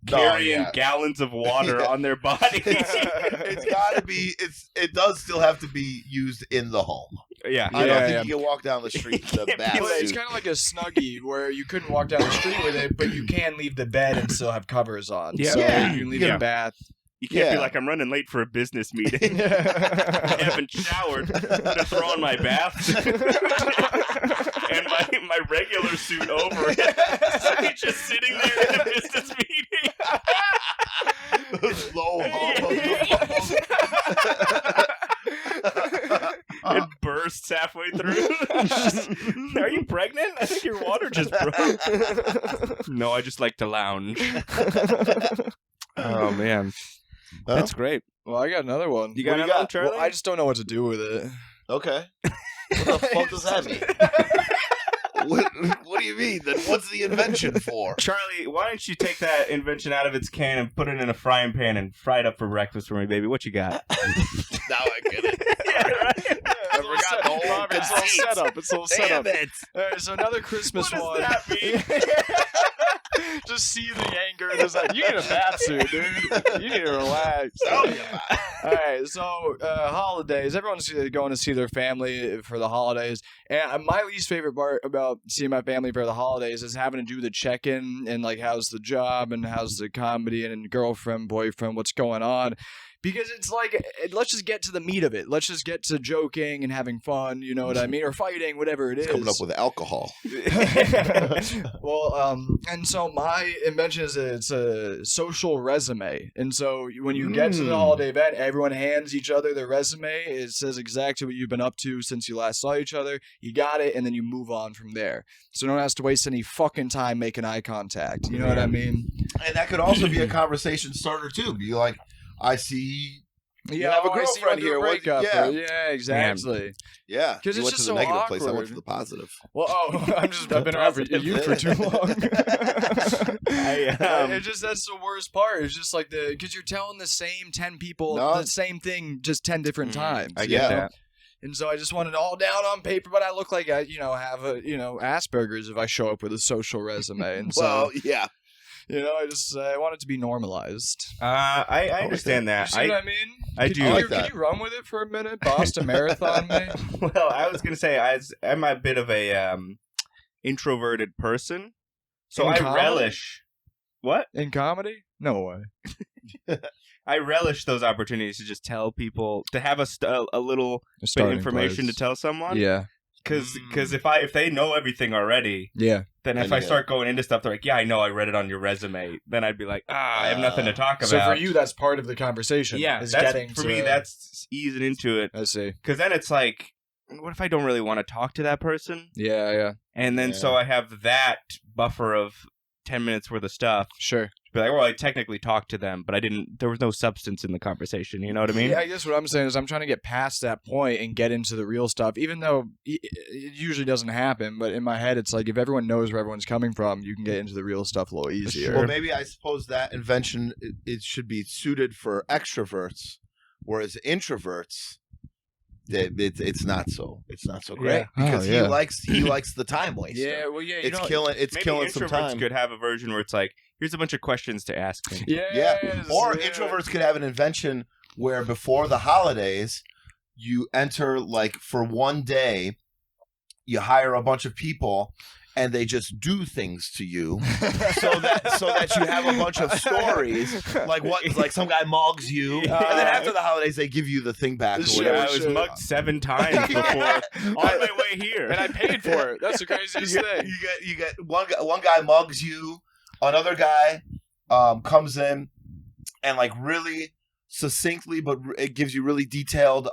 carrying gallons of water on their body. It's got to be. It does still have to be used in the home. Yeah, I don't think you can walk down the street in the Can't be bath Well, it's suit. kind of like a Snuggie where you couldn't walk down the street with it, but you can leave the bed and still have covers on. Yeah. So Yeah. you can leave Yeah. the bath. You can't be Yeah. like, I'm running late for a business meeting. I haven't showered. I'm gonna throw on my bath suit and my regular suit over it. So you're just sitting there in a business meeting. Low It bursts halfway through. Are you pregnant? I think your water just broke. No, I just like to lounge. Oh man, that's great. Well, I got another one. You got another one, Charlie? Well, I just don't know what to do with it. Okay. What the fuck does that mean? What do you mean? Then what's the invention for? Charlie, why don't you take that invention out of its can and put it in a frying pan and fry it up for breakfast for me, baby? What you got? Now I get it. Yeah, right? I forgot the whole It's all conceit. set up. It's all set Damn up. it. All right, so another Christmas What one. does that mean? just seething anger. Just like, you need a bath suit, dude. You need to relax. All right, so holidays. Everyone's going to see their family for the holidays. And my least favorite part about seeing my family for the holidays is having to do the check-in and like, how's the job and how's the comedy and girlfriend, boyfriend, what's going on. Because it's like, let's just get to the meat of it. Let's just get to joking and having fun, you know what I mean? Or fighting, whatever it is. Coming up with alcohol. Well, and so my invention is it's a social resume. And so when you get to the holiday event, everyone hands each other their resume. It says exactly what you've been up to since you last saw each other. You got it, and then you move on from there. So no one has to waste any fucking time making eye contact. You know what I mean? And that could also be a conversation starter, too. Be like, I see you have a girlfriend here. Yeah, exactly. Yeah. Because you it's went just to the so negative awkward. place. I went to the positive. Well, I've been around for you for too long. It's just, that's the worst part. It's just like because you're telling the same 10 people the same thing just 10 different times. I get that. And so I just want it all down on paper, but I look like I, have a, Asperger's if I show up with a social resume. And Well, yeah. I want it to be normalized. I understand that. You see what I mean? I do. Could you run with it for a minute? Boston Marathon me? Well, I was gonna say I'm a bit of a introverted person, so I relish. What? In comedy? No way. I relish those opportunities to just tell people, to have a little bit of information to tell someone. Yeah. Because if they know everything already, then if I start going into stuff, they're like, yeah, I know, I read it on your resume. Then I'd be like, I have nothing to talk about. So for you, that's part of the conversation. Yeah, me, that's easing into it. I see. Because then it's like, what if I don't really want to talk to that person? Yeah. And then so I have that buffer of 10 minutes worth of stuff. Sure. Be like, well, I technically talked to them, but there was no substance in the conversation. You know what I mean? Yeah, I guess what I'm saying is I'm trying to get past that point and get into the real stuff, even though it usually doesn't happen. But in my head, it's like if everyone knows where everyone's coming from, you can get into the real stuff a little easier. Well, maybe I suppose that invention, it should be suited for extroverts, whereas introverts, it's not so great because he likes the time waster. Yeah, well, yeah, it's killing some time. Could have a version where it's like, here's a bunch of questions to ask me. Or introverts could have an invention where before the holidays, you enter like for one day, you hire a bunch of people. And they just do things to you, so that you have a bunch of stories, like some guy mugs you, and then after the holidays they give you the thing back. Or whatever. I was mugged 7 times before on my way here, and I paid for it. That's the craziest thing. You get one guy mugs you, another guy comes in and like really succinctly, but it gives you really detailed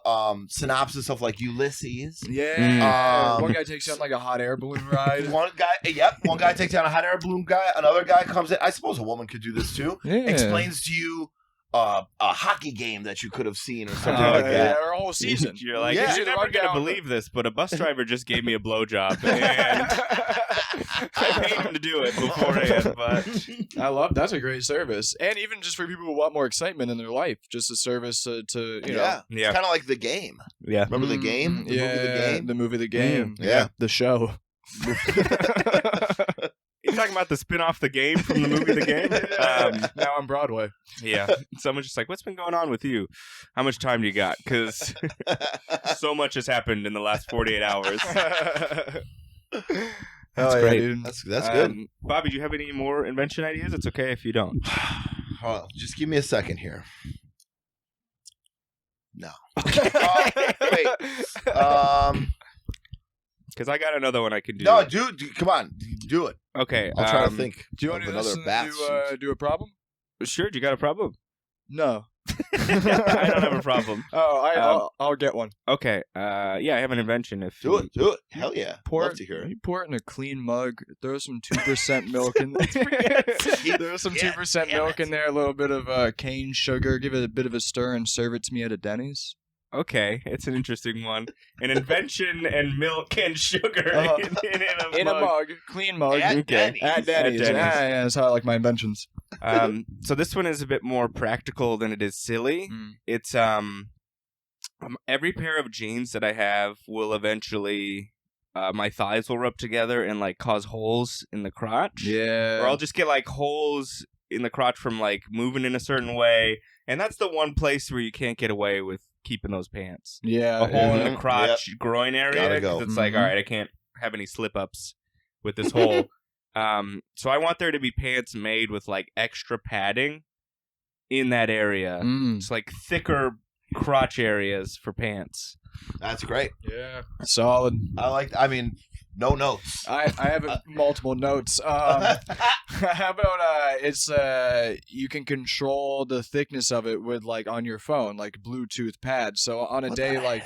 synopsis of like Ulysses. One guy takes you on like a hot air balloon ride. One guy takes you on a hot air balloon guy. Another guy comes in. I suppose a woman could do this too. Explains to you a hockey game that you could have seen or something like that. Or a whole season. You're like, you're never going to believe this, but a bus driver just gave me a blowjob. And I paid him to do it beforehand, but I love that's a great service. And even just for people who want more excitement in their life, just a service to you know. It's kind of like The Game. Yeah. Remember The Game? The movie The Game. Yeah. The show. You're talking about the spin-off The Game from the movie The Game? Now on Broadway. Yeah. Someone's just like, what's been going on with you? How much time do you got? Because so much has happened in the last 48 hours. That's great, dude. That's good. Bobby, do you have any more invention ideas? It's okay if you don't. Just give me a second here. No. Wait. Because I got another one I can do. No, dude, come on. Do it. Okay. I'll try to think. Do you want to another bath do a problem? Sure. Do you got a problem? No. I don't have a problem. I'll get one. Okay. Yeah, I have an invention. Do it. Hell yeah. Love to hear it. You pour it in a clean mug. Throw some 2% milk in there. Throw some 2% milk in there. A little bit of cane sugar. Give it a bit of a stir and serve it to me at a Denny's. Okay, it's an interesting one. An invention and milk and sugar in a mug. Clean mug. At Denny's. At Denny's. Yeah, that's how I like my inventions. So this one is a bit more practical than it is silly. It's every pair of jeans that I have will eventually my thighs will rub together and like cause holes in the crotch. Yeah. Or I'll just get like holes in the crotch from like moving in a certain way, and that's the one place where you can't get away with keeping those pants. Yeah. A hole in Mhm. the crotch, groin area. Gotta go. 'Cause it's like, all right, I can't have any slip ups with this hole. So I want there to be pants made with like extra padding in that area. It's like thicker crotch areas for pants. That's great. Yeah. Solid. I mean, no notes. I have multiple notes. How about it's you can control the thickness of it with like on your phone, like Bluetooth pads. So on a day like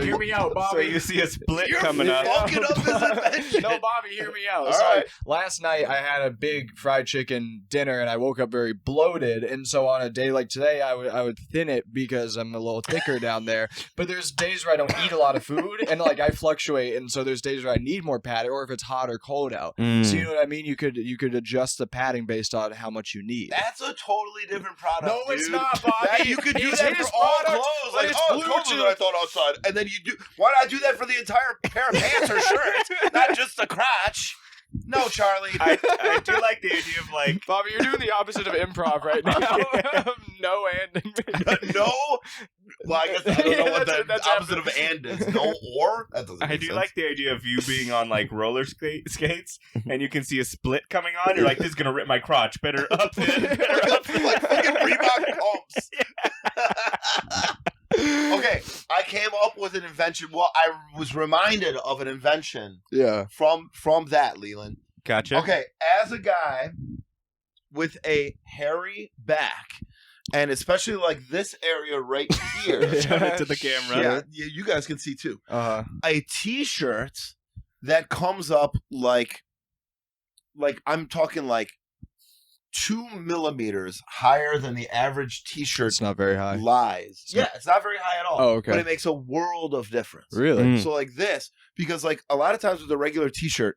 hear me out, Bobby. So you see a split You're coming up. fucking up this invention. No, Bobby, hear me out. All So right. last night I had a big fried chicken dinner and I woke up very bloated. And so on a day like today, I would thin it because I'm a little thicker down there. But there's days where I don't eat a lot of food and like I fluctuate. And so there's days where I need more padding or if it's hot or cold out. So you know what I mean? You could adjust the padding based on how much you need. That's a totally different product. No, it's dude. not, Bobby. That you could do It's that his for all product, clothes. but Like, it's it's colder than I thought outside. And then you do. Why not do that for the entire pair of pants or shirts, not just the crotch? No, Charlie. I do like the idea of like Bobby, you're doing the opposite of improv right now. No and no. Well, I guess I don't know what the That's opposite of "and" is. No or. That doesn't. I make do sense. like the idea of you being on like roller skates and you can see a split coming on. You're like, this is gonna rip my crotch. Better up it. Better up it. like fucking Reebok pumps. Okay, I came up with an invention. Well, I was reminded of an invention yeah. from that, Leland. Gotcha. Okay, as a guy with a hairy back, and especially like this area right here. Show it to the camera. Yeah, you guys can see too. Uh-huh. A t-shirt that comes up like I'm talking like 2 millimeters higher than the average t-shirt It's not very high. lies. Yeah, it's not very high at all. Oh, okay. But it makes a world of difference. Really? Mm. So like this, because like a lot of times with a regular t-shirt,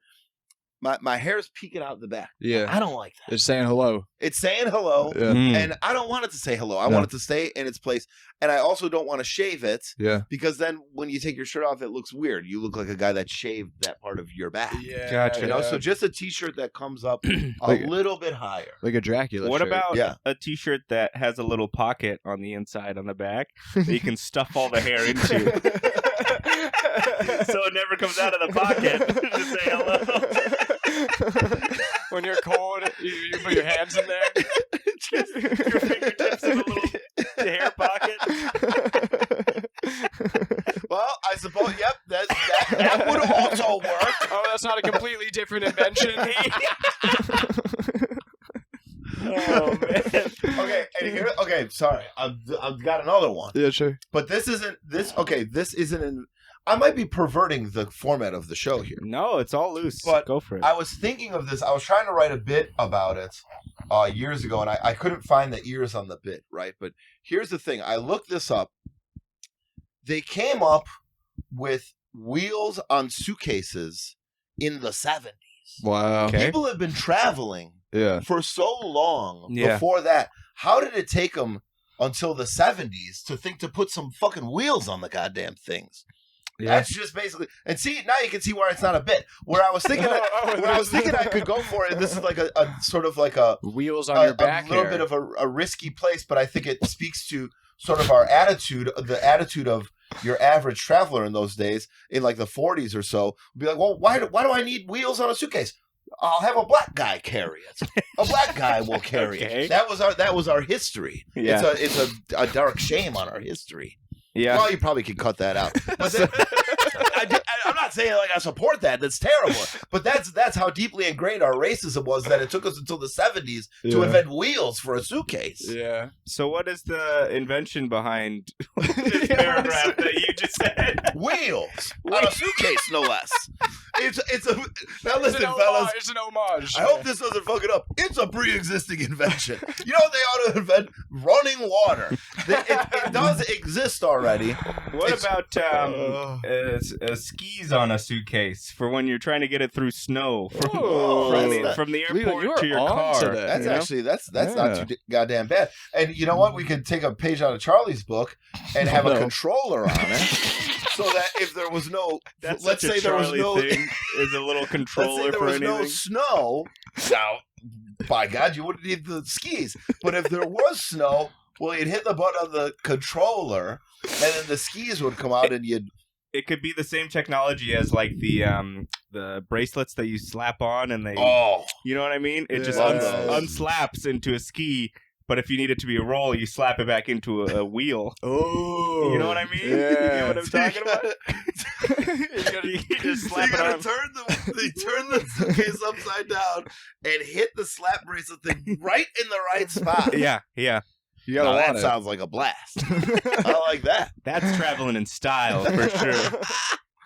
my hair is peeking out the back. Yeah. I don't like that. It's saying hello. It's saying hello, Yeah. and I don't want it to say hello. I want it to stay in its place, and I also don't want to shave it Yeah. because then when you take your shirt off, it looks weird. You look like a guy that shaved that part of your back. Yeah. Gotcha. You know, so just a t-shirt that comes up a Like- little bit higher. Like a Dracula What shirt. about Yeah. a t-shirt that has a little pocket on the inside on the back that you can stuff all the hair into? So it never comes out of the pocket to say hello. When you're cold, you put your hands in there. Just your fingertips in a little hair pocket. Well, I suppose, yep, that would also work. Oh, that's not a completely different invention. Oh man. Okay, sorry. I've got another one. Yeah, sure. But this isn't I might be perverting the format of the show here. No, it's all loose. But go for it. I was thinking of this. I was trying to write a bit about it years ago, and I couldn't find the ears on the bit, right? But here's the thing. I looked this up. They came up with wheels on suitcases in the 70s. Wow. Okay. People have been traveling Yeah. for so long Yeah. before that. How did it take them until the 70s to think to put some fucking wheels on the goddamn things? Yeah. That's just basically, and see, now you can see where it's not a bit. Where I was thinking, I could go for it. This is like a sort of like a Wheels on your back. a little hair. bit of a risky place, but I think it speaks to sort of our attitude, the attitude of your average traveler in those days, in like the 40s or so. Be like, well, why do I need wheels on a suitcase? I'll have a black guy carry it. A black guy will carry Okay. it. That was our history. Yeah. It's a dark shame on our history. Yeah. Well, you probably could cut that out. But then, I'm not saying like I support that. That's terrible. But that's how deeply ingrained our racism was that it took us until the 70s to invent wheels for a suitcase. Yeah. So what is the invention behind this paragraph that you just said? Wheels on a suitcase, no less. It's a now listen, fellas. It's an homage. I hope this doesn't fuck it up. It's a pre-existing invention. You know what they ought to invent? Running water. It does exist already. What about skis on a suitcase for when you're trying to get it through snow from the airport to your car? That's actually that's not too goddamn bad. And you know what? We could take a page out of Charlie's book and have a controller on it. So that if there was no, let's say there was no, is a little controller for anything. There was no snow. Now, by God, you wouldn't need the skis. But if there was snow, well, you'd hit the button on the controller, and then the skis would come out, and you'd. It could be the same technology as like the bracelets that you slap on, and they. Oh, you know what I mean? It just unslaps into a ski. But if you need it to be a roll, you slap it back into a wheel. Oh. You know what I mean? Yeah. You know what I'm talking about? you just slap it on. Turn the suitcase upside down and hit the slap bracelet thing right in the right spot. Yeah. You gotta that sounds like a blast. I like that. That's traveling in style for sure.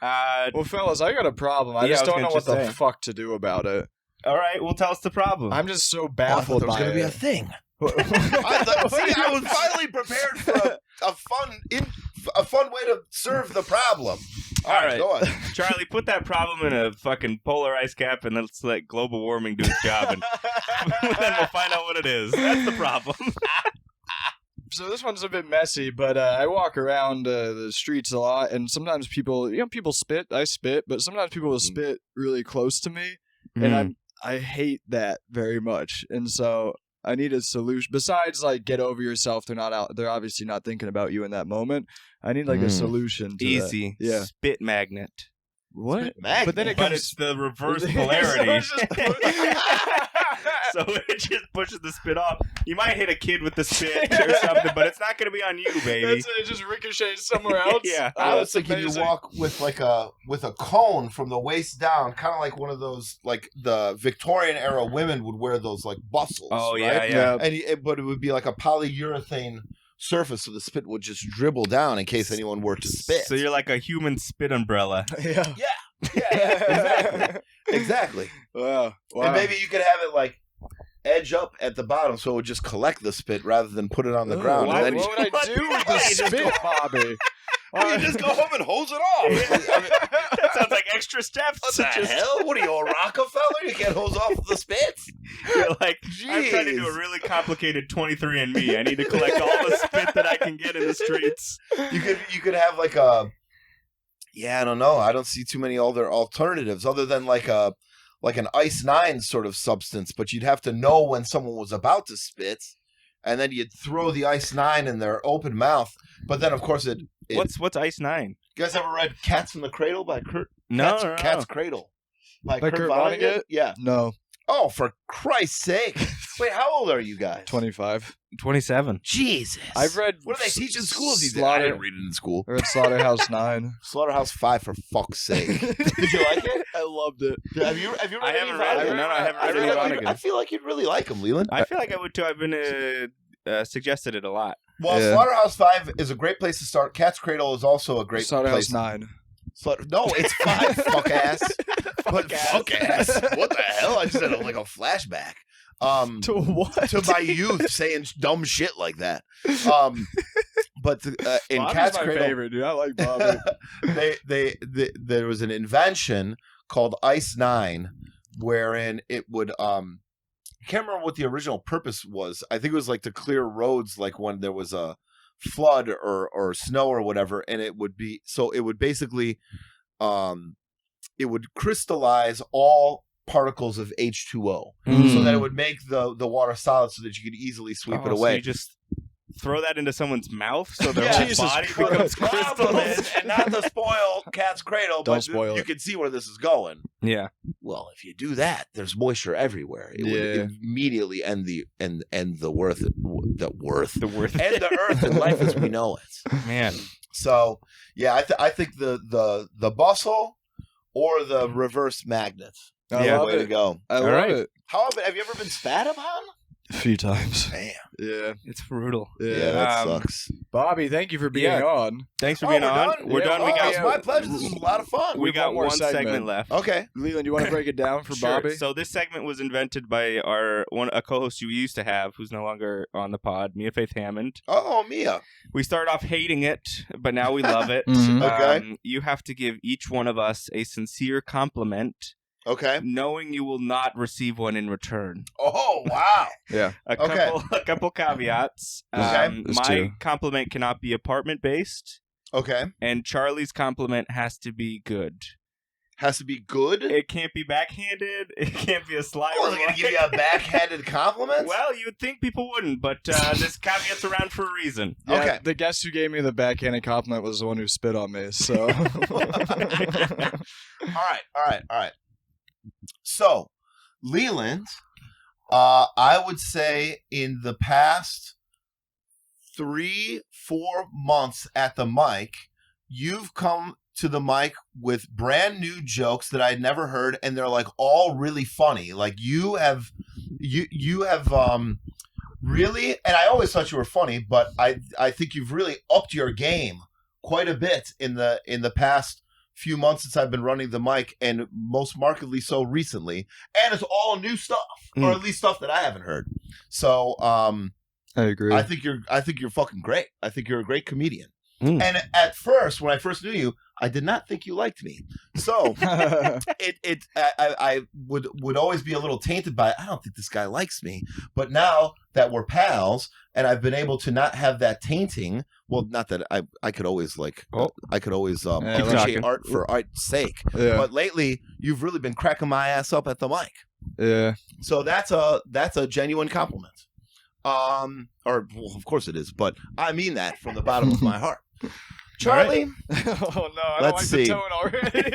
Well, fellas, I got a problem. I just don't know what the fuck to do about it. All right, well, tell us the problem. I'm just so baffled by it. There's gonna be a thing. I was finally prepared for a fun way to serve the problem. All right, go on. Charlie, put that problem in a fucking polar ice cap and let's let global warming do its job, and then we'll find out what it is. That's the problem. So this one's a bit messy, but I walk around the streets a lot, and sometimes people spit. I spit, but sometimes people will spit really close to me, and I hate that very much, and so I need a solution. Besides, like, get over yourself. They're obviously not thinking about you in that moment. I need a solution to easy. That. Yeah. Spit magnet. What? Spit magnet. But then it's the reverse polarity. So it just pushes the spit off. You might hit a kid with the spit or something, but it's not going to be on you, baby. It just ricochets somewhere else. Yeah. I was thinking you walk with a cone from the waist down, kind of like one of those, like the Victorian era women would wear those like bustles. Oh right? yeah. But it would be like a polyurethane surface, so the spit would just dribble down in case anyone were to spit. So you're like a human spit umbrella. Yeah. Exactly. Wow. And maybe you could have it like edge up at the bottom, so it would just collect the spit rather than put it on the ground. What would I do with the spit, Bobby? You just go home and hose it off. That sounds like extra steps. What the hell? What are you, a Rockefeller? You can't hose off the spits? You're like, I'm trying to do a really complicated 23andMe. I need to collect all the spit that I can get in the streets. You could have like a... Yeah, I don't know. I don't see too many other alternatives other than like an Ice 9 sort of substance, but you'd have to know when someone was about to spit, and then you'd throw the Ice 9 in their open mouth. But then, of course, What's Ice 9? You guys ever read Cats in the Cradle by Kurt? No. Cat's Cradle. By Kurt Vonnegut? Yeah. No. Oh, for Christ's sake. Wait, how old are you guys? 25. 27. Jesus. I've read... What do they teach in schools these days? I didn't read it in school. I read Slaughterhouse 9. Slaughterhouse 5, for fuck's sake. Did you like it? I loved it. Have you read I haven't read it. No, I haven't read it. I feel like you'd really like him, Leland. I feel like I would too. I've been suggested it a lot. Well, Slaughterhouse 5 is a great place to start. Cat's Cradle is also a great Slaughterhouse place. 9. No, it's 5, fuck ass. Fuck ass. What the hell? I just had like a flashback. To what? To my youth saying dumb shit like that. But in Cat's my Cradle, favorite, dude. I like Bobby. there was an invention called Ice 9, wherein it would I can't remember what the original purpose was. I think it was like to clear roads, like when there was a flood or snow or whatever, and it would basically it would crystallize all particles of H2O so that it would make the water solid so that you could easily sweep it away. So you just throw that into someone's mouth so their whole body becomes crystallized. And not to spoil Cat's Cradle, Don't but spoil you it. can see where this is going. Yeah. Well, if you do that, there's moisture everywhere. It would immediately end the earth and life as we know it. Man. So yeah, I think the bustle or the reverse magnet. I love way it. to go. I love it. How have you ever been spat upon? A few times. Damn. Yeah. It's brutal. Yeah, that sucks. Bobby, thank you for being on. Thanks for being on. Done? We're done. Oh, We got It's my pleasure. This was a lot of fun. we got more one segment left. Okay. Leland, you want to break it down for Sure. Bobby? So this segment was invented by a co-host you used to have, who's no longer on the pod, Mia Faith Hammond. Oh, Mia. We started off hating it, but now we love it. Mhm. Okay. You have to give each one of us a sincere compliment, Okay. knowing you will not receive one in return. Oh, wow. Yeah. A couple caveats. Okay. There's My two. compliment cannot be apartment based, Okay. and Charlie's compliment has to be good. Has to be good? It can't be backhanded. It can't be a sly I wasn't going to give you a backhanded compliment? Well, you would think people wouldn't, but this caveat's around for a reason. Yeah, Okay. The guest who gave me the backhanded compliment was the one who spit on me, so. All right. So, Leland, I would say in the past 3-4 months at the mic, you've come to the mic with brand new jokes that I'd never heard, and they're like all really funny. Like you have really, and I always thought you were funny, but I think you've really upped your game quite a bit in the past few months since I've been running the mic, and most markedly so recently. And it's all new stuff, or at least stuff that I haven't heard. So I agree. I think you're fucking great. I think you're a great comedian. And at first, when I first knew you, I did not think you liked me. So I would always be a little tainted by, I don't think this guy likes me. But now that we're pals and I've been able to not have that tainting, well, not that I could always appreciate art for art's sake. Yeah. But lately, you've really been cracking my ass up at the mic. Yeah. So that's a genuine compliment. Or well, of course it is, but I mean that from the bottom of my heart. Charlie, Oh no! I Let's don't like see. the tone already.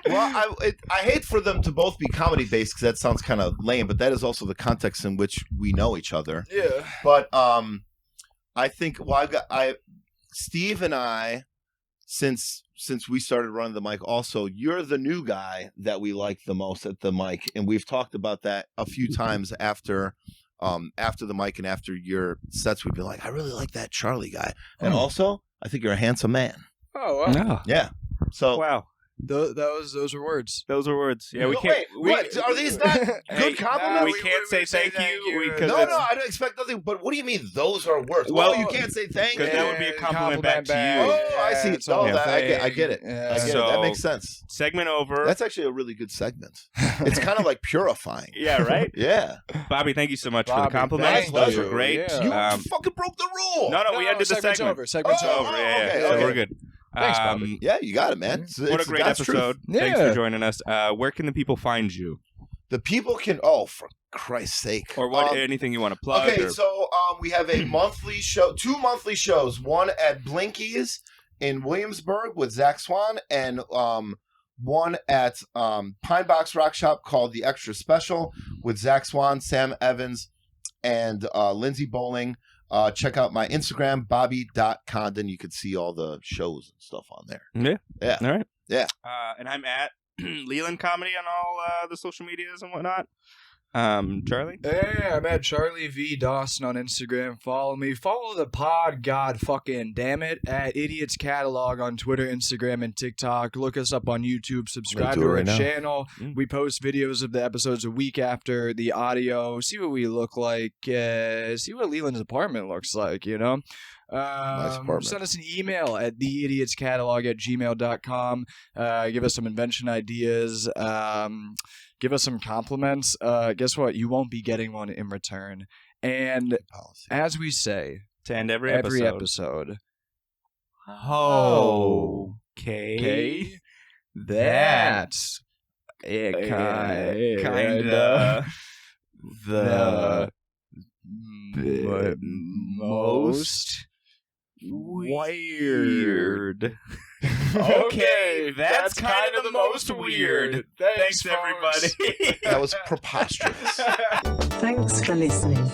well, I hate for them to both be comedy based because that sounds kind of lame, but that is also the context in which we know each other. Yeah. But I think Steve and I, since we started running the mic, also you're the new guy that we like the most at the mic, and we've talked about that a few times after the mic and after your sets. We've been like, I really like that Charlie guy, and also I think you're a handsome man. Oh wow. No. Yeah. So Wow. Those were words. Those are words. Yeah, we No, can't. wait, what? Are these not good compliments? We can't say thank you because No, I don't expect nothing. But what do you mean those are words? Well, You can't say thank you. because that would be a compliment back to you. Oh, I see. It's all I get it. Yeah. I get it. That makes sense. Segment over. That's actually a really good segment. It's kind of like purifying. Yeah, right? Yeah. Bobby, thank you so much for the Bobby, compliments. thank Those you. were great. Yeah. You fucking broke the rule. No, we ended the segment's segment. over. Segment's Oh, over. Over. Yeah. okay, So okay. we're good. Thanks, Bobby. Yeah, you got it, man. What a great God's truth. episode. Thanks for joining us. Where can the people find you? The people can. Oh, for Christ's sake! Or what? Anything you want to plug? Okay, or... so we have a monthly show, 2 monthly shows. One at Blinky's in Williamsburg with Zach Swan, and one at Pine Box Rock Shop called The Extra Special with Zach Swan, Sam Evans, and Lindsay Bowling. Check out my Instagram, Bobby.Condon. You can see all the shows and stuff on there. Yeah. All right. Yeah. And I'm at Leland Comedy on all the social medias and whatnot. Charlie? Yeah, I'm at Charlie V. Dawson on Instagram. Follow me. Follow the pod, god fucking damn it, at Idiots Catalog on Twitter, Instagram, and TikTok. Look us up on YouTube. Subscribe to our channel. We post videos of the episodes a week after the audio. See what we look like. See what Leland's apartment looks like, you know? Nice apartment. Send us an email at theidiotscatalog@gmail.com. Give us some invention ideas. Give us some compliments. Guess what? You won't be getting one in return. And as we say to end every episode, okay. That's it. Kinda the most weird. Okay, that's kind of the most weird. Thanks everybody. That was preposterous. Thanks for listening.